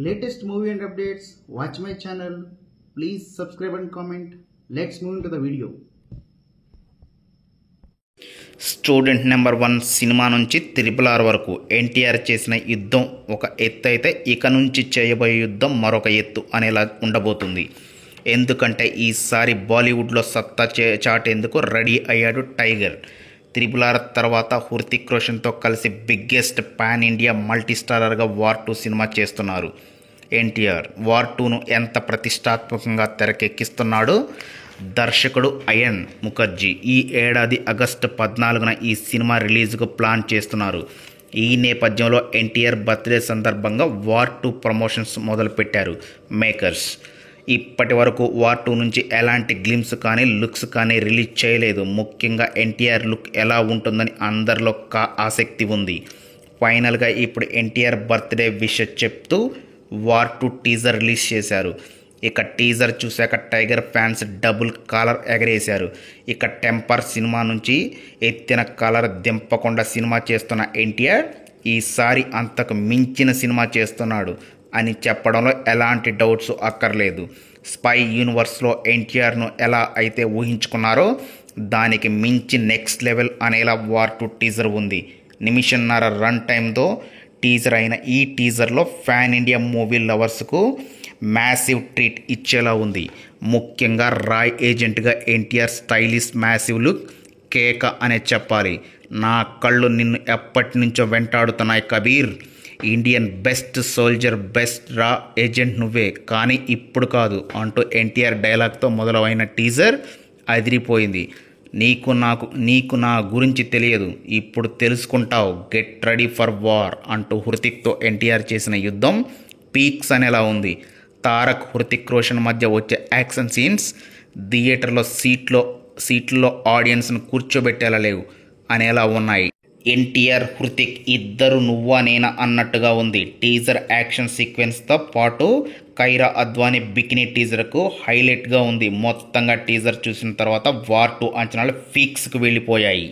latest movie and updates, watch my channel. Please subscribe and comment. Let's move into the video. Student number 1 cinema నుంచి RRR వరకు ఎన్టీఆర్ చేసిన యుద్ధం ఒక ఎత్తు అయితే ఇక నుంచి చేయబోయే యుద్ధం మరొక ఎత్తు అనేలా ఉండబోతుంది. ఎందుకంటే ఈసారి బాలీవుడ్లో సత్తా చాటేందుకు రెడీ అయ్యాడు టైగర్. RRR తర్వాత హృతిక్ రోషన్తో కలిసి బిగ్గెస్ట్ పాన్ ఇండియా మల్టీ స్టారర్గా వార్ 2 సినిమా చేస్తున్నారు. ఎన్టీఆర్ వార్ 2ను ఎంత ప్రతిష్టాత్మకంగా తెరకెక్కిస్తున్నాడో దర్శకుడు అయన్ ముఖర్జీ ఈ ఏడాది ఆగస్టు 14న ఈ సినిమా రిలీజ్కు ప్లాన్ చేస్తున్నారు. ఈ నేపథ్యంలో ఎన్టీఆర్ బర్త్డే సందర్భంగా వార్ 2 ప్రమోషన్స్ మొదలుపెట్టారు మేకర్స్. ఇప్పటి వరకు వార్ 2 నుంచి ఎలాంటి గ్లిమ్స్ కానీ లుక్స్ కానీ రిలీజ్ చేయలేదు. ముఖ్యంగా ఎన్టీఆర్ లుక్ ఎలా ఉంటుందని అందరిలో ఆసక్తి ఉంది. ఫైనల్గా ఇప్పుడు ఎన్టీఆర్ బర్త్డే విష్ చెప్తూ వార్ 2 టీజర్ రిలీజ్ చేశారు. ఇక టీజర్ చూశాక టైగర్ ఫ్యాన్స్ డబుల్ కాలర్ ఎగరేశారు. ఇక టెంపర్ సినిమా నుంచి ఎత్తిన కాలర్ దింపకుండా సినిమా చేస్తున్న ఎన్టీఆర్ ఈసారి అంతకు మించిన సినిమా చేస్తున్నాడు అని చెప్పడంలో ఎలాంటి డౌట్స్ అక్కర్లేదు. స్పై యూనివర్స్లో ఎన్టీఆర్ను ఎలా అయితే ఊహించుకున్నారో దానికి మించి నెక్స్ట్ లెవెల్ అనేలా వార్ 2 టీజర్ ఉంది. నిమిషన్నర రన్ టైంతో టీజర్ అయిన ఈ టీజర్లో ఫ్యాన్ ఇండియా మూవీ లవర్స్కు మ్యాసివ్ ట్రీట్ ఇచ్చేలా ఉంది. ముఖ్యంగా రాయ్ ఏజెంట్గా ఎన్టీఆర్ స్టైలిష్ మ్యాసివ్ లుక్ కేక అనే చెప్పాలి. నా కళ్ళు నిన్ను ఎప్పటి నుంచో వెంటాడుతున్నాయి Kabir, Indian best soldier best రా ఏజెంట్ నువ్వే, కానీ ఇప్పుడు కాదు అంటూ ఎన్టీఆర్ డైలాగ్తో మొదలైన టీజర్ అదిరిపోయింది. నీకు నా గురించి తెలియదు, ఇప్పుడు తెలుసుకుంటావు, గెట్ రెడీ ఫర్ వార్ అంటూ హృతిక్తో ఎన్టీఆర్ చేసిన యుద్ధం పీక్స్ అనేలా ఉంది. తారక్ హృతిక్ రోషన్ మధ్య వచ్చే యాక్షన్ సీన్స్ థియేటర్లో సీట్లలో ఆడియన్స్ను కూర్చోబెట్టేలా లేవు అనేలా ఉన్నాయి. ఎన్టీఆర్ హృతిక్ ఇద్దరు నువ్వా నేనా అన్నట్టుగా ఉంది. టీజర్ యాక్షన్ సీక్వెన్స్తో పాటు కైరా అద్వానీ బికినీ టీజర్కు హైలైట్గా ఉంది. మొత్తంగా టీజర్ చూసిన తర్వాత వార్ 2 అంచనాలు పీక్స్కు వెళ్ళిపోయాయి.